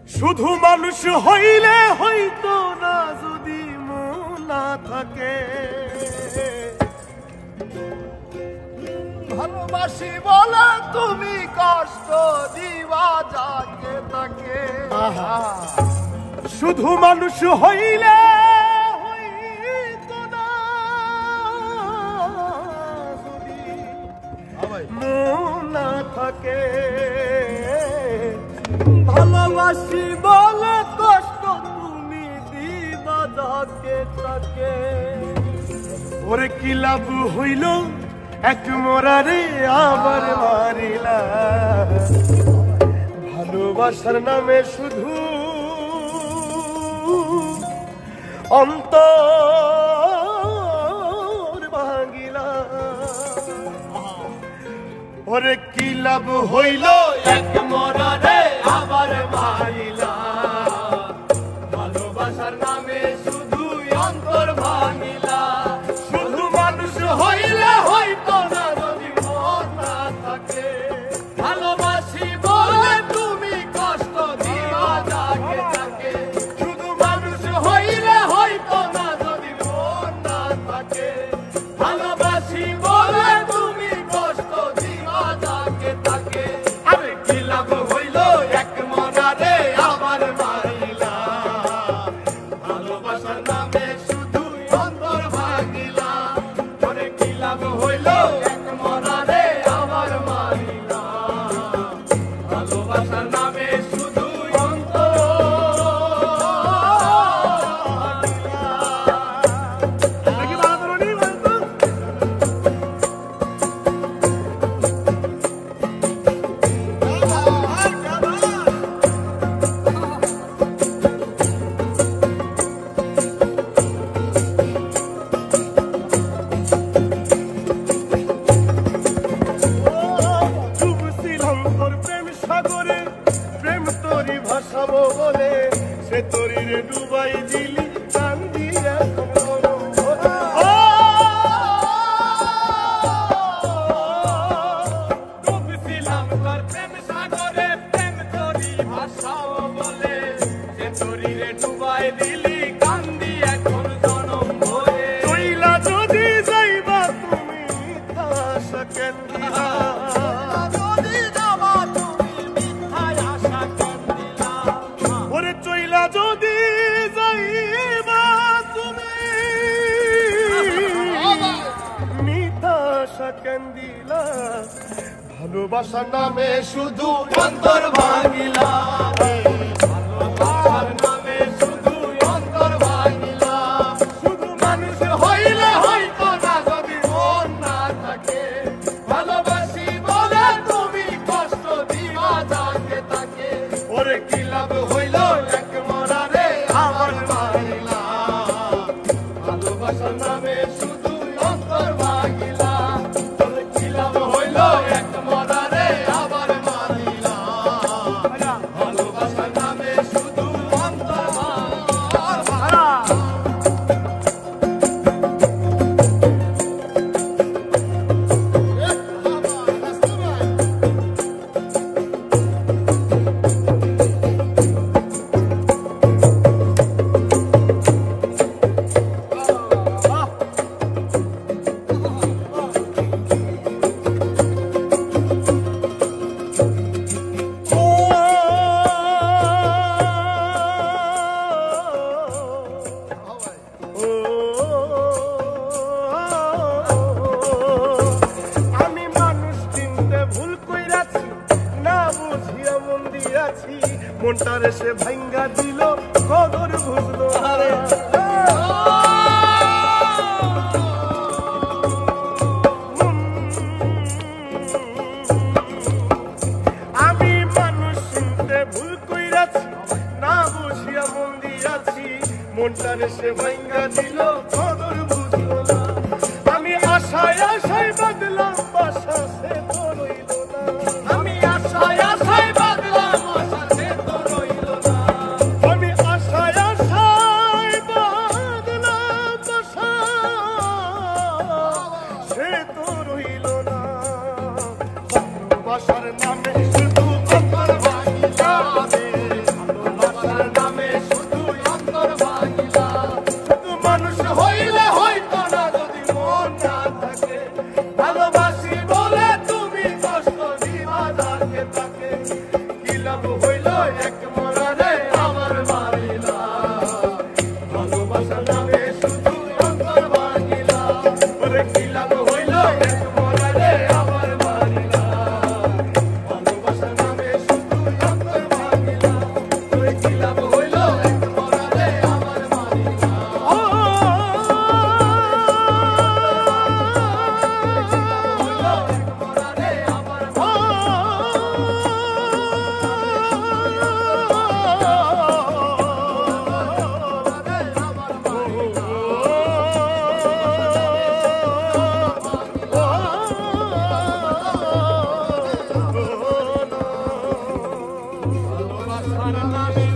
শুধু মানুষ হইলে হইতো না যদি মন না থাকে। ভালোবাসি বলে তুমি কষ্ট দিবা যাকে তাকে। শুধু মানুষ হইলে হইতো না যদি মন না থাকে। ভালোবাসি বলে কষ্ট তুমি দিবা যাকে তাকে। ওরে কি লাভ হইল এক মরারে আবার মারিলা। ভালোবাসার নামে শুধু অন্তর ভাঙিলা। ওরে কি লাভ হইল এক মরারে আবার মারিলা। ভালোবাসার নামে শুধু অন্তর ভাঙিলা। শুধু মানুষ হইলে হইতো না যদি মন না থাকে। ভালোবাসি বলে তুমি কষ্ট দিবা যাকে তাকে। শুধু মানুষ হইলে হইতো না যদি মন না থাকে। ভালোবাসি বলে তুমি কষ্ট দিবা যাকে তাকে। আরে কি লাভ হইল এক মরারে আবার মারিলা। ভালোবাসার নামে শুধু অন্তর ভাঙিলা। ওরে কি লাভ হইল এক মরারে আবার মারিলা। ভালোবাসার নামে শুধু অন্তর দেখি বাহাদুরনি বলতো। ডুবছিলাম তোর প্রেম সাগরে, প্রেম তোরি ভাসাবো বলে সে তোরি রে ডুবাই দিলি কান্দি এখন মরম ভরে। ডুবছিলাম তোর প্রেম সাগরে, প্রেম তোরি ভাসাও বলে সে তোরি রে ডুবাই দিলি কান্দি এখন জনম ভরে। চইলা যদি যাইবা তুমি মিথ্যা আশা কেন দিলা। যদি যাবা তুমি মিথ্যায় আশা কেন দিলা। ওরে চইলা যদি যাইবা তুমি মিথ্যা আশা কেন দিলা। ভালোবাসার নামে শুধু অন্তর ভাঙিলা। ভালোবাসার নামে শুধু অন্তর ভাঙিলা। শুধু মানুষ হইলে হইতো না যদি মন না থাকে। ভালোবাসি বলে তুমি কষ্ট দিবা যাকে তাকে। ওরে কি লাভ হইল এক মরারে আবার মারিলা। ভালোবাসার নামে শুধু অন্তর ভাঙিলা। ওরে কি লাভ হইল এক মরারে আবার মারিলা। ভালোবাসার নামে শুধু অন্তর ভাঙিলা। আমি মানুষ চিনতে ভুল কইরাছি, না বুঝিয়া মন দিয়াছি। মনটারে সে ভাঙ্গা দিল কদর বুঝলো না। আমি মানুষ চিনতে ভুল কইরাছি, না বুঝিয়া মন দিয়াছি। মনটারে সে ভাঙ্গা দিল কদর বুঝলো না। আমি আশায় আশায় বাদলাম বাসা সে তো রইল না। আমি আশায় আশায় বাঁধলাম আশা সে তো রইল না। আমি আশায় আশায় বাদলাম বাসা সে তো রইল না। ভালোবাসার নামে শুধু অন্তর ভাঙিলা। হইল এক মরারে আমার মারিলা ভালোবাসা নামে শুধু অন্তর ভাঙিলা ওরে কি লাভ হইল এক মরারে আমার মারিলা ভালোবাসা নামে শুধু অন্তর ভাঙিলা ওরে কি লাভ হইল এক মরারে আমার মারিলা ভালোবাসার নামে